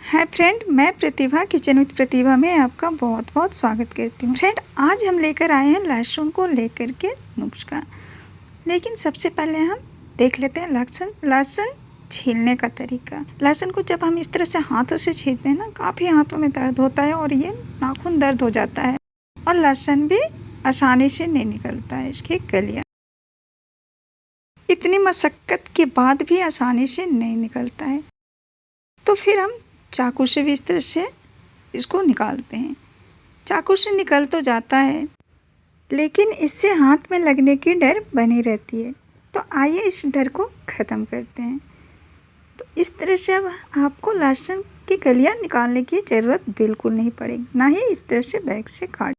Hi friend, मैं प्रतिभा kitchen with प्रतिभा में आपका बहुत बहुत स्वागत करती हूँ। फ्रेंड, आज हम लेकर आए हैं लहसुन को लेकर के नुस्खा। लेकिन सबसे पहले हम देख लेते हैं लहसुन छीलने का तरीका। लहसुन को जब हम इस तरह से हाथों से छीलते हैं ना, काफ़ी हाथों में दर्द होता है और ये नाखून दर्द हो जाता है और लहसुन भी आसानी से नहीं निकलता है। इसकी कलियाँ इतनी मशक्क़त के बाद भी आसानी से नहीं निकलता है, तो फिर हम चाकू से भी इस तरह से इसको निकालते हैं। चाकू से निकल तो जाता है, लेकिन इससे हाथ में लगने की डर बनी रहती है। तो आइए इस डर को ख़त्म करते हैं। तो इस तरह से अब आपको लहसुन की कलियां निकालने की ज़रूरत बिल्कुल नहीं पड़ेगी, ना ही इस तरह से बैग से काट।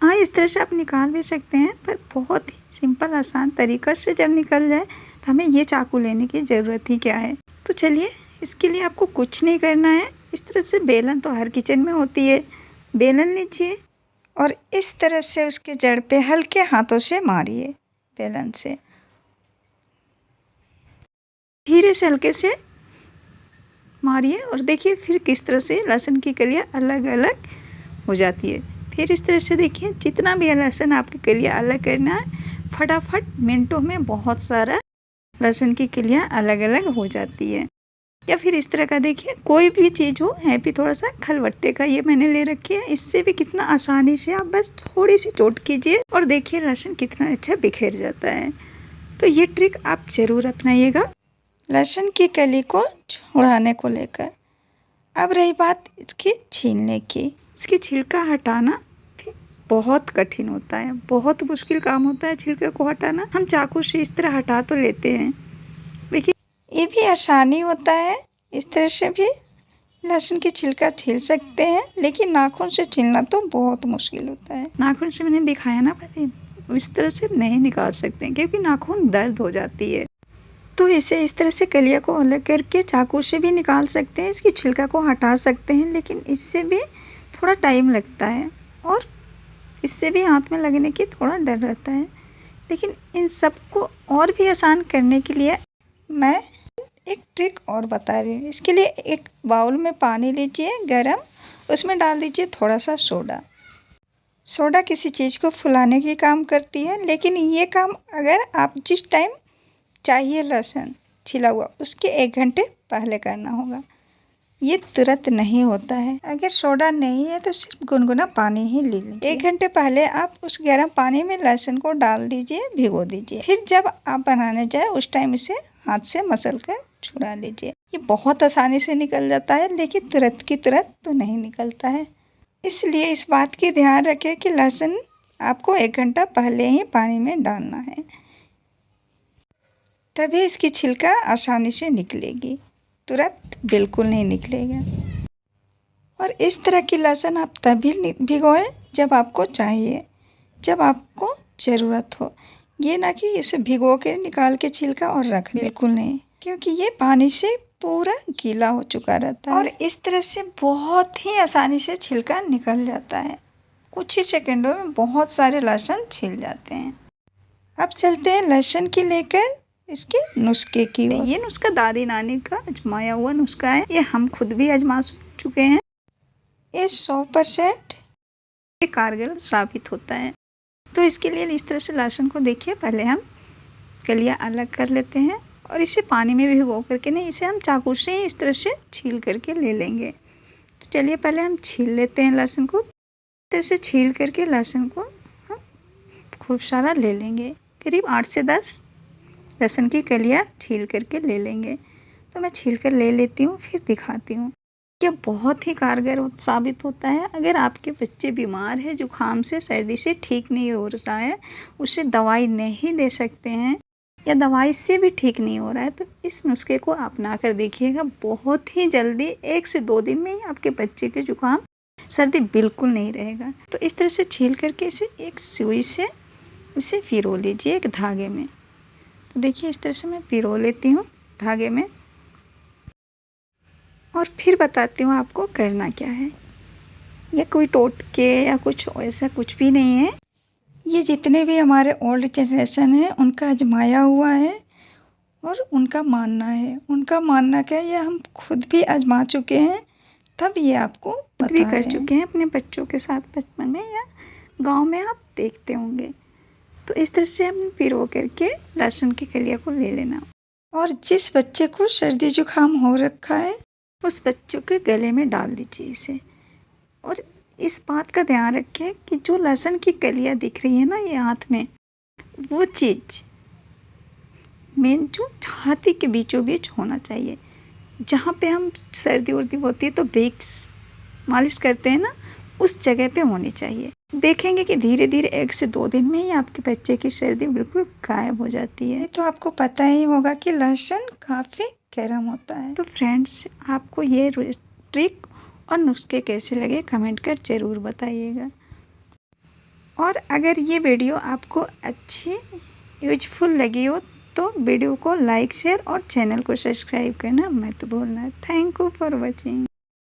हाँ, इस तरह से आप निकाल भी सकते हैं, पर बहुत ही सिंपल आसान तरीक़ा से जब निकल जाए तो हमें ये चाकू लेने की ज़रूरत ही क्या है। तो चलिए, इसके लिए आपको कुछ नहीं करना है। इस तरह से बेलन तो हर किचन में होती है, बेलन लीजिए और इस तरह से उसके जड़ पे हल्के हाथों से मारिए। बेलन से धीरे से हल्के से मारिए और देखिए फिर किस तरह से लहसुन की कलियां अलग अलग हो जाती है। फिर इस तरह से देखिए, जितना भी लहसुन आपकी कलियां अलग करना है, फटाफट मिनटों में बहुत सारा लहसुन की कलियां अलग अलग हो जाती है। या फिर इस तरह का देखिए, कोई भी चीज़ हो, है भी थोड़ा सा खलबट्टे का ये मैंने ले रखी है। इससे भी कितना आसानी से आप बस थोड़ी सी चोट कीजिए और देखिए लहसुन कितना अच्छा बिखेर जाता है। तो ये ट्रिक आप ज़रूर अपनाइएगा लहसुन की कली को छुड़ाने को लेकर। अब रही बात इसकी छीलने की। इसकी छिलका हटाना बहुत कठिन होता है, बहुत मुश्किल काम होता है छिलके को हटाना। हम चाकू से इस तरह हटा तो लेते हैं, देखिए ये भी आसानी होता है। इस तरह से भी लहसुन की छिलका छील सकते हैं, लेकिन नाखून से छीलना तो बहुत मुश्किल होता है। नाखून से मैंने दिखाया ना पहले, इस तरह से नहीं निकाल सकते हैं क्योंकि नाखून दर्द हो जाती है। तो इसे इस तरह से कलिया को अलग करके चाकू से भी निकाल सकते हैं, इसकी छिलका को हटा सकते हैं, लेकिन इससे भी थोड़ा टाइम लगता है और इससे भी हाथ में लगने की थोड़ा डर रहता है। लेकिन इन सबको और भी आसान करने के लिए मैं एक ट्रिक और बता रही हूँ। इसके लिए एक बाउल में पानी लीजिए गरम, उसमें डाल दीजिए थोड़ा सा सोडा। सोडा किसी चीज़ को फुलाने की काम करती है, लेकिन ये काम अगर आप जिस टाइम चाहिए लहसुन छिला हुआ, उसके 1 घंटे पहले करना होगा। ये तुरंत नहीं होता है। अगर सोडा नहीं है तो सिर्फ गुनगुना पानी ही ले लीजिए। 1 घंटे पहले आप उस गर्म पानी में लहसुन को डाल दीजिए, भिगो दीजिए। फिर जब आप बनाने जाए उस टाइम इसे हाथ से मसल कर छुड़ा लीजिए। ये बहुत आसानी से निकल जाता है, लेकिन तुरंत की तुरंत तो नहीं निकलता है। इसलिए इस बात की ध्यान रखें कि लहसुन आपको 1 घंटा पहले ही पानी में डालना है, तभी इसकी छिलका आसानी से निकलेगी, तुरंत बिल्कुल नहीं निकलेगा। और इस तरह की लहसुन आप तभी भिगोएं जब आपको चाहिए, जब आपको ज़रूरत हो। ये ना कि इसे भिगो के निकाल के छिलका और रख, बिल्कुल नहीं, क्योंकि ये पानी से पूरा गीला हो चुका रहता है। और इस तरह से बहुत ही आसानी से छिलका निकल जाता है। कुछ ही सेकंडों में बहुत सारे लहसुन छिल जाते हैं। अब चलते हैं लहसुन की लेकर इसके नुस्खे की। ये नुस्खा दादी नानी का आजमाया हुआ नुस्खा है, ये हम खुद भी आजमा चुके हैं। ये 100% कारगर साबित होता है। तो इसके लिए इस तरह से लहसुन को देखिए, पहले हम कलियां अलग कर लेते हैं और इसे पानी में भिगो करके नहीं, इसे हम चाकू से ही इस तरह से छील करके ले लेंगे। तो चलिए पहले हम छील लेते हैं लहसुन को। इस तरह से छील करके लहसुन को हम खूब सारा ले लेंगे। करीब 8 से 10 लहसुन की कलियां छील करके ले लेंगे। तो मैं छील कर ले लेती हूँ, फिर दिखाती हूँ। यह बहुत ही कारगर साबित होता है। अगर आपके बच्चे बीमार है, जुकाम से, सर्दी से ठीक नहीं हो रहा है, उसे दवाई नहीं दे सकते हैं या दवाई से भी ठीक नहीं हो रहा है, तो इस नुस्खे को अपना कर देखिएगा। बहुत ही जल्दी 1 से 2 दिन में ही आपके बच्चे के जुकाम, सर्दी बिल्कुल नहीं रहेगा। तो इस तरह से छील करके इसे एक सुई से इसे पिरो लीजिए एक धागे में। तो देखिए इस तरह से मैं पिरो लेती हूँ धागे में और फिर बताती हूँ आपको करना क्या है। ये कोई टोटके या कुछ ऐसा कुछ भी नहीं है। ये जितने भी हमारे ओल्ड जनरेशन है उनका आजमाया हुआ है और उनका मानना है। उनका मानना क्या है, ये हम खुद भी आजमा चुके हैं, तब ये आपको भी कर चुके हैं अपने बच्चों के साथ बचपन में, या गांव में आप देखते होंगे। तो इस तरह से हम पिरो करके लहसुन की कलिया को ले लेना। और जिस बच्चे को सर्दी जुकाम हो रखा है उस बच्चों के गले में डाल दीजिए इसे। और इस बात का ध्यान रखें कि जो लहसुन की कलियाँ दिख रही है ना ये हाथ में, वो चीज़ मेन जो छाती के बीचों बीच होना चाहिए। जहाँ पे हम सर्दी उर्दी होती है तो विक्स मालिश करते हैं ना, उस जगह पे होनी चाहिए। देखेंगे कि धीरे धीरे 1 से 2 दिन में ही आपके बच्चे की सर्दी बिल्कुल गायब हो जाती है। तो आपको पता ही होगा कि लहसुन काफ़ी गर्म होता है। तो फ्रेंड्स, आपको ये ट्रिक और नुस्खे कैसे लगे कमेंट कर ज़रूर बताइएगा। और अगर ये वीडियो आपको अच्छी यूजफुल लगी हो तो वीडियो को लाइक शेयर और चैनल को सब्सक्राइब करना मत भूलना। Thank you for watching.